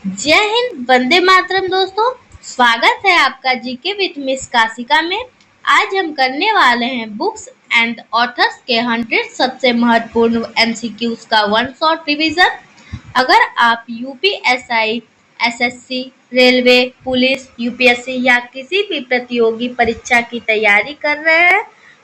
जय हिंद, वंदे मातरम दोस्तों। स्वागत है आपका जीके विद मिस काशिका में। आज हम करने वाले हैं बुक्स एंड ऑथर्स के 100 सबसे महत्वपूर्ण एमसीक्यूज का वन शॉट रिवीजन। अगर आप UPSI, SSC, railway, police, UPSC या किसी भी प्रतियोगी परीक्षा की तैयारी कर रहे हैं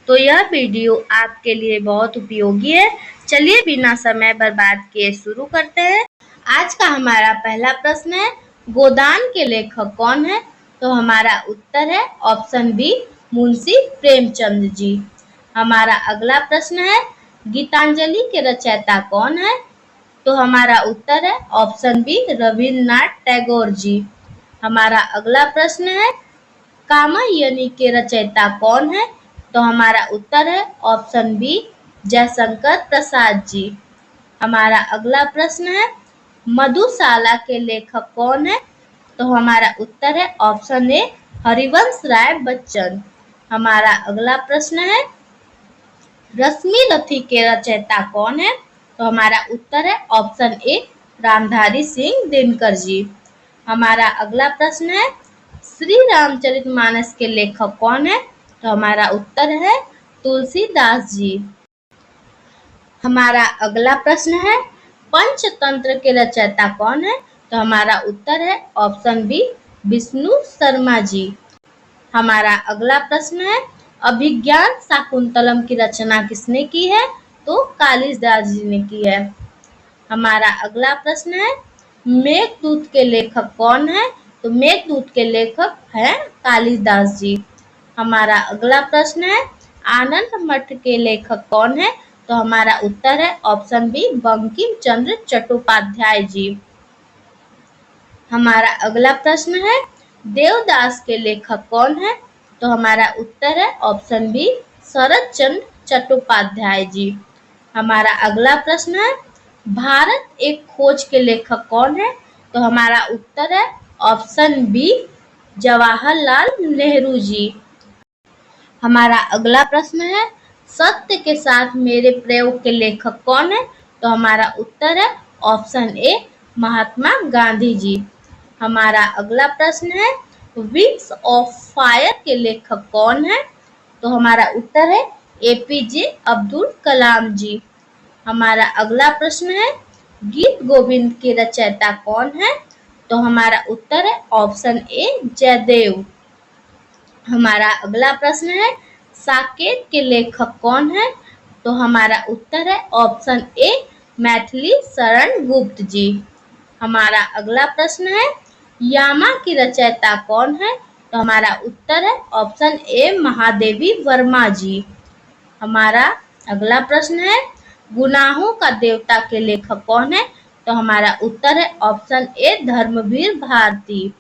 तो यह वीडियो आपके लिए बहुत उपयोगी है। चलिए बिना समय बर्बाद किए शुरू करते हैं। आज का हमारा पहला प्रश्न है, गोदान के लेखक कौन है? तो हमारा उत्तर है ऑप्शन बी, मुंशी प्रेमचंद जी। हमारा अगला प्रश्न है, गीतांजलि के रचयिता कौन है? तो हमारा उत्तर है ऑप्शन बी, रविन्द्रनाथ टैगोर जी। हमारा अगला प्रश्न है, कामायनी के रचयिता कौन है? तो हमारा उत्तर है ऑप्शन बी, जयशंकर प्रसाद जी। हमारा अगला प्रश्न है, मधुशाला के लेखक कौन है? तो हमारा उत्तर है ऑप्शन ए, हरिवंश राय बच्चन। हमारा अगला प्रश्न है, रश्मि रथी के रचयिता कौन है? तो हमारा उत्तर है ऑप्शन ए, रामधारी सिंह दिनकर जी। हमारा अगला प्रश्न है, श्री रामचरितमानस के लेखक कौन है? तो हमारा उत्तर है तुलसीदास जी। हमारा अगला प्रश्न है, पंचतंत्र के रचयिता कौन है? तो हमारा उत्तर है ऑप्शन बी, विष्णु शर्मा जी। हमारा अगला प्रश्न है, अभिज्ञान शाकुंतलम की रचना किसने की है? तो कालिदास जी ने की है। हमारा अगला प्रश्न है, मेघदूत के लेखक कौन है? तो मेघदूत के लेखक हैं कालिदास जी। हमारा अगला प्रश्न है, आनंद मठ के लेखक कौन है? तो हमारा उत्तर है ऑप्शन बी, बंकिम चंद्र चट्टोपाध्याय जी। हमारा अगला प्रश्न है, देवदास के लेखक कौन है? तो हमारा उत्तर है ऑप्शन बी, शरद चंद्र चट्टोपाध्याय जी। हमारा अगला प्रश्न है, भारत एक खोज के लेखक कौन है? तो हमारा उत्तर है ऑप्शन बी, जवाहरलाल नेहरू जी। हमारा अगला प्रश्न है, सत्य के साथ मेरे प्रयोग के लेखक कौन है? तो हमारा उत्तर है ऑप्शन ए, महात्मा गांधी जी। हमारा अगला प्रश्न है, विंग्स ऑफ फायर के लेखक कौन है? तो हमारा उत्तर है एपीजे अब्दुल कलाम जी। हमारा अगला प्रश्न है, गीत गोविंद के रचयिता कौन है? तो हमारा उत्तर है ऑप्शन ए, जयदेव। हमारा अगला प्रश्न है, साकेत के लेखक कौन है? तो हमारा उत्तर है ऑप्शन ए, मैथिली शरण गुप्त जी। हमारा अगला प्रश्न है, यामा की रचयिता कौन है? तो हमारा उत्तर है ऑप्शन ए, महादेवी वर्मा जी। हमारा अगला प्रश्न है, गुनाहों का देवता के लेखक कौन है? तो हमारा उत्तर है ऑप्शन ए, धर्मवीर भारती।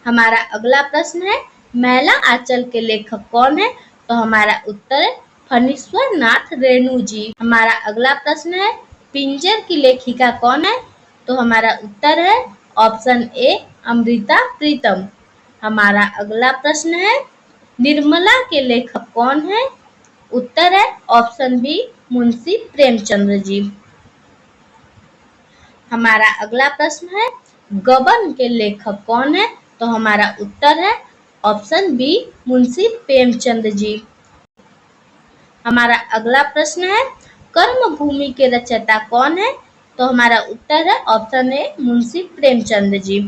हमारा अगला प्रश्न है, मैला आंचल के लेखक कौन है? तो हमारा उत्तर है फणीश्वर नाथ रेणु जी। हमारा अगला प्रश्न है, पिंजर की लेखिका कौन है? तो हमारा उत्तर है ऑप्शन ए, अमृता प्रीतम। हमारा अगला प्रश्न है, निर्मला के लेखक कौन है? उत्तर है ऑप्शन बी, मुंशी प्रेमचंद्र जी। हमारा अगला प्रश्न है, गबन के लेखक कौन है? तो हमारा उत्तर है ऑप्शन बी, मुंशी प्रेमचंद जी। हमारा अगला प्रश्न है, कर्म भूमि के रचयिता कौन है? तो हमारा उत्तर है ऑप्शन ए, मुंशी प्रेमचंद जी।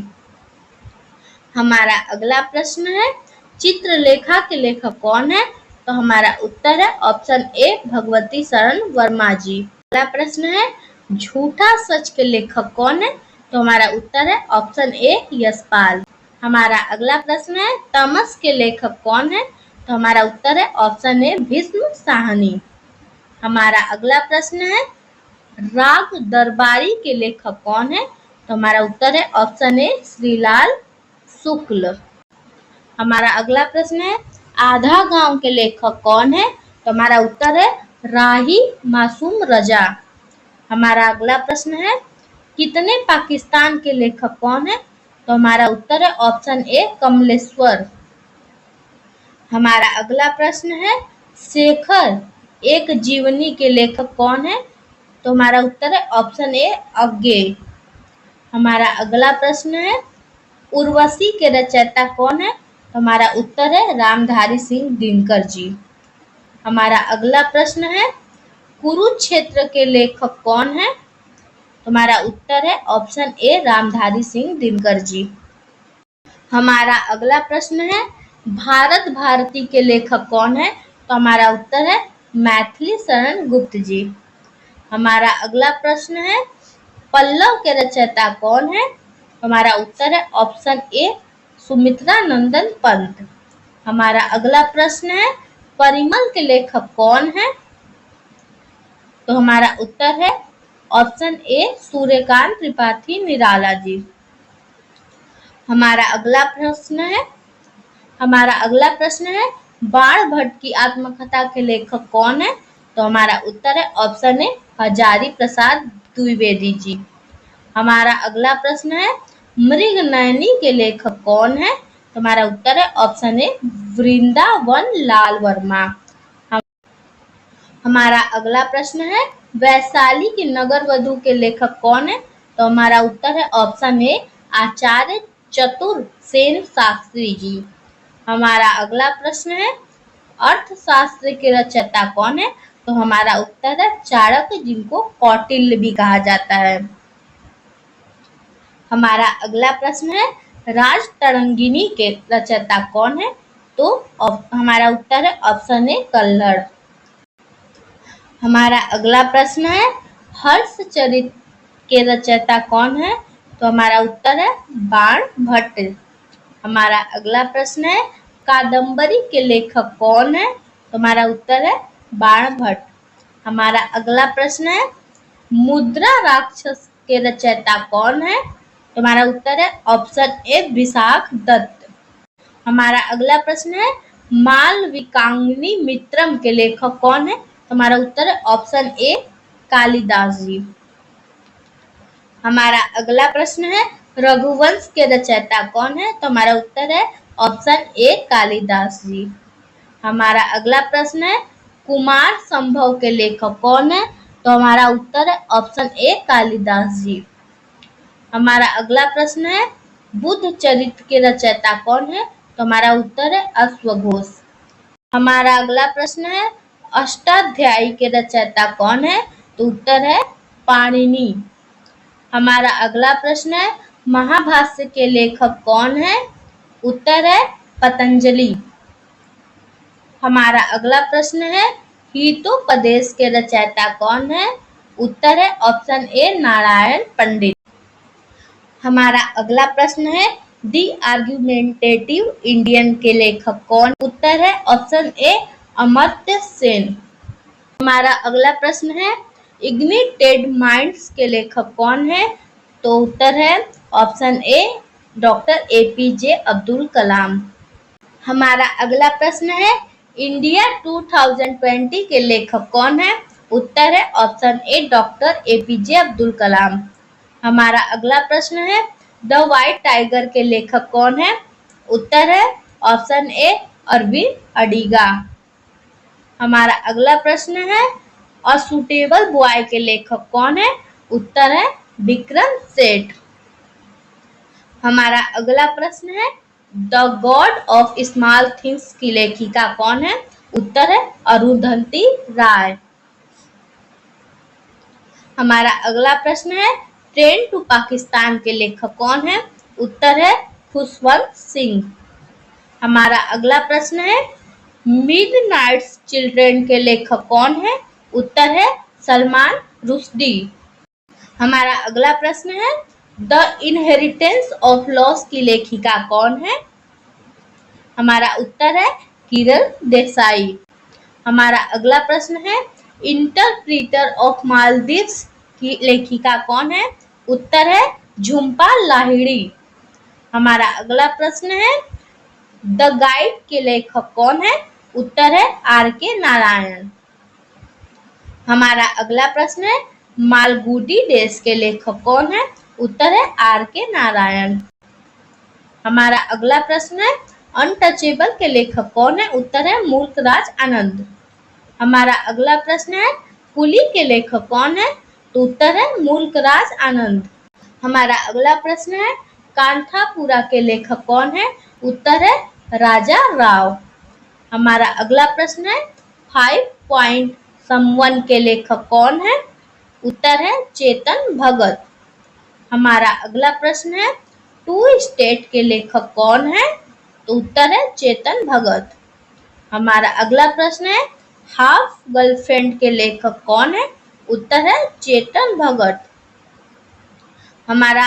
हमारा अगला प्रश्न है, चित्रलेखा के लेखक कौन है? तो हमारा उत्तर है ऑप्शन ए, भगवती शरण वर्मा जी। अगला प्रश्न है, झूठा सच के लेखक कौन है? तो हमारा उत्तर है ऑप्शन ए, यशपाल। हमारा अगला प्रश्न है, तमस के लेखक कौन है? तो हमारा उत्तर है ऑप्शन ए, भीष्म साहनी। हमारा अगला प्रश्न है, राग दरबारी के लेखक कौन है? तो हमारा उत्तर है ऑप्शन ए, श्रीलाल शुक्ल। हमारा अगला प्रश्न है, आधा गांव के लेखक कौन है? तो हमारा उत्तर है राही मासूम रजा। हमारा अगला प्रश्न है, कितने पाकिस्तान के लेखक कौन है? तो हमारा उत्तर है ऑप्शन ए, कमलेश्वर। हमारा अगला प्रश्न है, शेखर एक जीवनी के लेखक कौन है? तो हमारा उत्तर है ऑप्शन ए, अज्ञेय। हमारा अगला प्रश्न है उर्वशी के रचयिता कौन है? तो हमारा उत्तर है रामधारी सिंह दिनकर जी। हमारा अगला प्रश्न है कुरुक्षेत्र के लेखक कौन है? तो हमारा उत्तर है ऑप्शन ए रामधारी सिंह दिनकर जी। हमारा अगला प्रश्न है भारत भारती के लेखक कौन है? तो हमारा उत्तर है मैथिली शरण गुप्त जी। हमारा अगला प्रश्न है पल्लव के रचयिता कौन है? तो हमारा उत्तर है ऑप्शन ए सुमित्रा नंदन पंत। हमारा अगला प्रश्न है परिमल के लेखक कौन है? तो हमारा उत्तर है ऑप्शन ए सूर्यकांत त्रिपाठी निराला जी। हमारा अगला प्रश्न है बाण भट्ट की आत्मकथा के लेखक कौन है? तो हमारा उत्तर है ऑप्शन ए हजारी प्रसाद द्विवेदी जी। हमारा अगला प्रश्न है मृगनयनी के लेखक कौन है? तो हमारा उत्तर है ऑप्शन ए वृंदावन लाल वर्मा। हमारा अगला प्रश्न है वैशाली की नगर वधु के लेखक कौन है? तो हमारा उत्तर है ऑप्शन ए आचार्य चतुर सेन शास्त्री जी। हमारा अगला प्रश्न है अर्थशास्त्र के रचयिता कौन है? तो हमारा उत्तर है चाणक्य जिनको कौटिल्य भी कहा जाता है। हमारा अगला प्रश्न है राजतरंगिणी के रचयिता कौन है? तो हमारा उत्तर है ऑप्शन ए कल्हड़। हमारा अगला प्रश्न है हर्षचरित के रचयिता कौन है? तो हमारा उत्तर है बाण भट्ट। हमारा अगला प्रश्न है कादम्बरी के लेखक कौन है? तो हमारा उत्तर है बाण भट्ट। हमारा अगला प्रश्न है मुद्रा राक्षस के रचयिता कौन है? तो हमारा उत्तर है ऑप्शन ए विशाख दत्त। हमारा अगला प्रश्न है मालविकाग्नि मित्रम के लेखक कौन है? तो हमारा उत्तर है ऑप्शन ए कालिदास जी। हमारा अगला प्रश्न है रघुवंश के रचयिता कौन है? तो हमारा उत्तर है ऑप्शन ए कालिदास जी। हमारा अगला प्रश्न है कुमार संभव के लेखक कौन है? तो हमारा उत्तर है ऑप्शन ए कालिदास जी। हमारा अगला प्रश्न है बुद्ध चरित्र के रचयिता कौन है? तो हमारा उत्तर है अश्वघोष। हमारा अगला प्रश्न है अष्टाध्यायी के रचयिता कौन है? तो उत्तर है पाणिनि। हमारा अगला प्रश्न है महाभाष्य के लेखक कौन है? उत्तर है पतंजलि। हमारा अगला प्रश्न है हितोपदेश के रचयिता कौन है? उत्तर है ऑप्शन ए नारायण पंडित। हमारा अगला प्रश्न है दी आर्गुमेंटेटिव इंडियन के लेखक कौन? उत्तर है ऑप्शन ए अमर्त्य सेन। हमारा अगला प्रश्न है इग्निटेड माइंड्स के लेखक कौन है? तो उत्तर है option A doctor APJ Abdul Kalam. हमारा अगला प्रश्न है इंडिया 2020 के लेखक कौन है? उत्तर है option A doctor APJ Abdul Kalam. हमारा अगला प्रश्न है द व्हाइट टाइगर के लेखक कौन है? उत्तर है ऑप्शन ए अरविंद अडिगा। हमारा अगला प्रश्न है अ सूटेबल बॉय के लेखक कौन है? उत्तर है विक्रम सेठ। हमारा अगला प्रश्न है the God of small things की लेखिका कौन है? उत्तर है अरुंधति राय। हमारा अगला प्रश्न है ट्रेन टू पाकिस्तान के लेखक कौन है? उत्तर है खुशवंत सिंह। हमारा अगला प्रश्न है मिडनाइट चिल्ड्रन के लेखक कौन है? उत्तर है सलमान रुश्दी। हमारा अगला प्रश्न है द इनहेरिटेंस ऑफ लॉस की लेखिका कौन है? हमारा उत्तर है किरण देसाई। हमारा अगला प्रश्न है इंटरप्रीटर ऑफ मालदीव्स की लेखिका कौन है? उत्तर है झुम्पा लाहिड़ी। हमारा अगला प्रश्न है द गाइड के लेखक कौन है? उत्तर है आर के नारायण। हमारा अगला प्रश्न है मालगुडी डेज के लेखक कौन है? उत्तर है आर के नारायण। हमारा अगला प्रश्न है अनटचेबल के लेखक कौन है? उत्तर है मुल्कराज आनंद। हमारा अगला प्रश्न है कुली के लेखक कौन है? तो उत्तर है मुल्कराज आनंद। हमारा अगला प्रश्न है कांथापुरा के लेखक कौन है? उत्तर है राजा राव। हमारा अगला प्रश्न है 5 पॉइंट समवन के लेखक कौन है? उत्तर है चेतन भगत। हमारा अगला प्रश्न है टू स्टेट के लेखक कौन है? तो उत्तर है चेतन भगत। हमारा अगला प्रश्न है हाफ गर्लफ्रेंड के लेखक कौन है? उत्तर है चेतन भगत। हमारा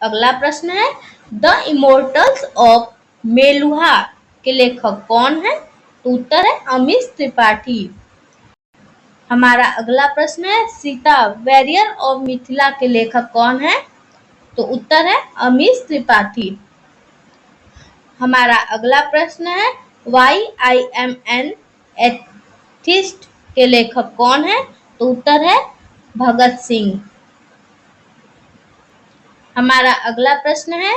अगला प्रश्न है द इमोर्टल्स ऑफ मेलुहा के लेखक कौन है? तो उत्तर है अमीश त्रिपाठी। हमारा अगला प्रश्न है सीता वॉरियर ऑफ मिथिला के लेखक कौन है? तो उत्तर है अमीश त्रिपाठी। हमारा अगला प्रश्न है why I am an atheist के लेखक कौन है? तो उत्तर है भगत सिंह। हमारा अगला प्रश्न है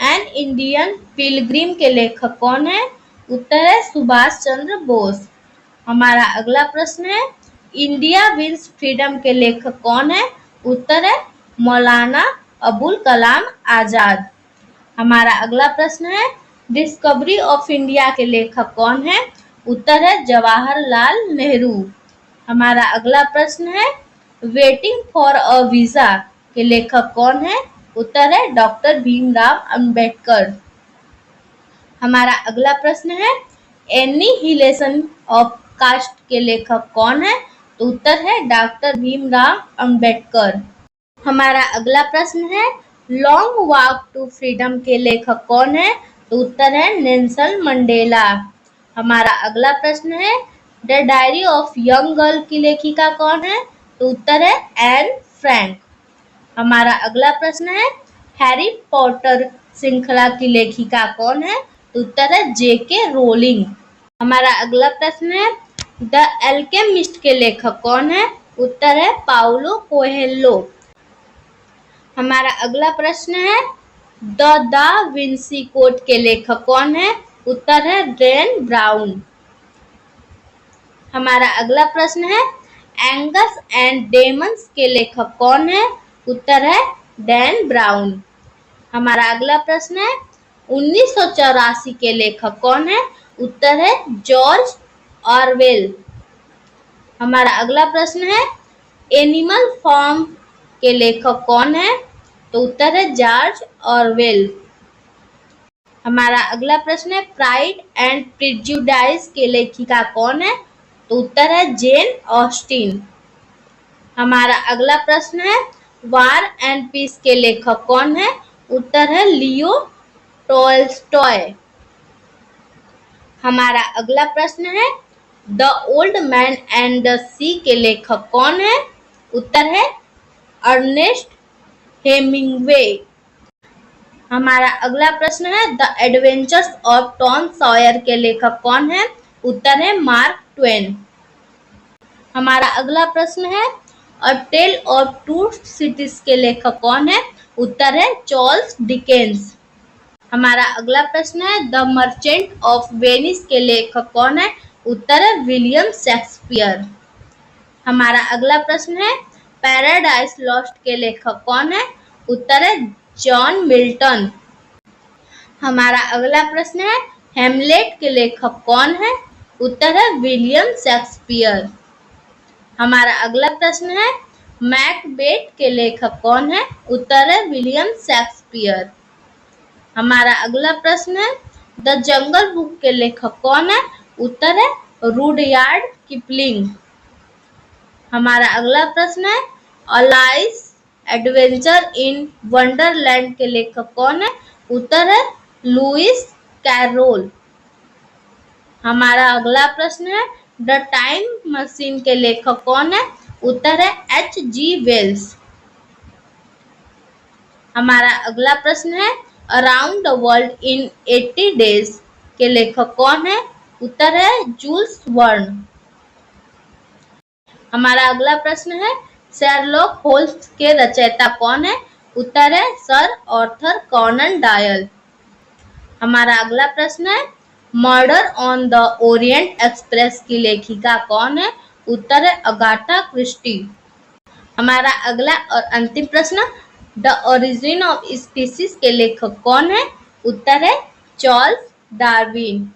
एन इंडियन पिलग्रिम के लेखक कौन है? उत्तर है सुभाष चंद्र बोस। हमारा अगला प्रश्न है इंडिया विंस फ्रीडम के लेखक कौन है? उत्तर है मौलाना अबुल कलाम आजाद। हमारा अगला प्रश्न है डिस्कवरी ऑफ इंडिया के लेखक कौन है? उत्तर है जवाहरलाल नेहरू। हमारा अगला प्रश्न है वेटिंग फॉर अ वीजा के लेखक कौन है? उत्तर है डॉक्टर भीमराव अंबेडकर। हमारा अगला प्रश्न है एनिहिलेशन ऑफ कास्ट के लेखक कौन है? तो उत्तर है डॉक्टर भीमराव अंबेडकर। हमारा अगला प्रश्न है लॉन्ग वॉक टू फ्रीडम के लेखक कौन है? तो उत्तर है नेल्सन मंडेला। हमारा अगला प्रश्न है the diary of young girl की लेखिका कौन है? तो उत्तर है एन फ्रैंक। हमारा अगला प्रश्न है हैरी पॉटर श्रृंखला की लेखिका कौन है? तो उत्तर है जेके रोलिंग। हमारा अगला प्रश्न है द एल्केमिस्ट के लेखक कौन है? उत्तर है पाउलो कोएल्हो। हमारा अगला प्रश्न है द दा विंसी कोड के लेखक कौन है? उत्तर है डैन ब्राउन। हमारा अगला प्रश्न है एंगस एंड डेमंस के लेखक कौन है? उत्तर है डैन ब्राउन। हमारा अगला प्रश्न है 1984 के लेखक कौन है? उत्तर है जॉर्ज ऑरवेल। हमारा अगला प्रश्न है एनिमल फार्म के लेखक कौन है? तो उत्तर है जॉर्ज ऑरवेल। हमारा अगला प्रश्न है प्राइड एंड प्रेजुडिस के लेखिका कौन है? तो उत्तर है जेन ऑस्टिन। हमारा अगला प्रश्न है वार एंड पीस के लेखक कौन है? उत्तर है लियो टॉल्स्टॉय। हमारा अगला प्रश्न है the old man and the sea के लेखक कौन है? उत्तर है अर्नेस्ट हेमिंग्वे। हमारा अगला प्रश्न है the adventures of Tom Sawyer के लेखक कौन है? उत्तर है मार्क ट्वेन। हमारा अगला प्रश्न है अ टेल ऑफ टू सिटीज के लेखक कौन है? उत्तर है चार्ल्स डिकेंस। हमारा अगला प्रश्न है द मर्चेंट ऑफ वेनिस के लेखक कौन है? उत्तर है विलियम शेक्सपियर। हमारा अगला प्रश्न है पैराडाइज लॉस्ट के लेखक कौन है? उत्तर है जॉन मिल्टन। हमारा अगला प्रश्न है हेमलेट के लेखक कौन है? उत्तर है विलियम शेक्सपियर। हमारा अगला प्रश्न है मैकबेथ के लेखक कौन है? उत्तर है विलियम शेक्सपियर। हमारा अगला प्रश्न है द जंगल बुक के लेखक कौन है? उत्तर है रुडयार्ड किपलिंग। हमारा अगला प्रश्न है अलाइस एडवेंचर इन वंडरलैंड के लेखक कौन है? उत्तर है लुइस कैरोल। हमारा अगला प्रश्न है द टाइम मशीन के लेखक कौन है? उत्तर है H.G. वेल्स। हमारा अगला प्रश्न है around the world in 80 days के लेखक कौन है? उत्तर है जूल्स वर्न। हमारा अगला प्रश्न है शेरलॉक होल्म्स के रचयिता कौन है? उत्तर है सर आर्थर कॉनन डॉयल। हमारा अगला प्रश्न है murder on the Orient express की लेखिका कौन है? उत्तर है अगाथा क्रिस्टी। हमारा अगला और अंतिम प्रश्न द ओरिजिन ऑफ स्पीसीज के लेखक कौन है? उत्तर है चार्ल्स डार्विन।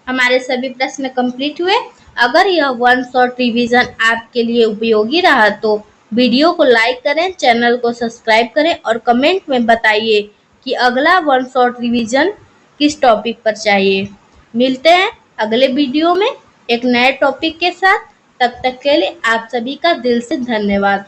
हमारे सभी प्रश्न कंप्लीट हुए। अगर यह वन शॉट रिवीजन आपके लिए उपयोगी रहा तो वीडियो को लाइक करें, चैनल को सब्सक्राइब करें और कमेंट में बताइए कि अगला वन शॉट रिवीजन किस टॉपिक पर चाहिए। मिलते हैं अगले वीडियो में एक नए टॉपिक के साथ। तब तक के लिए आप सभी का दिल से धन्यवाद।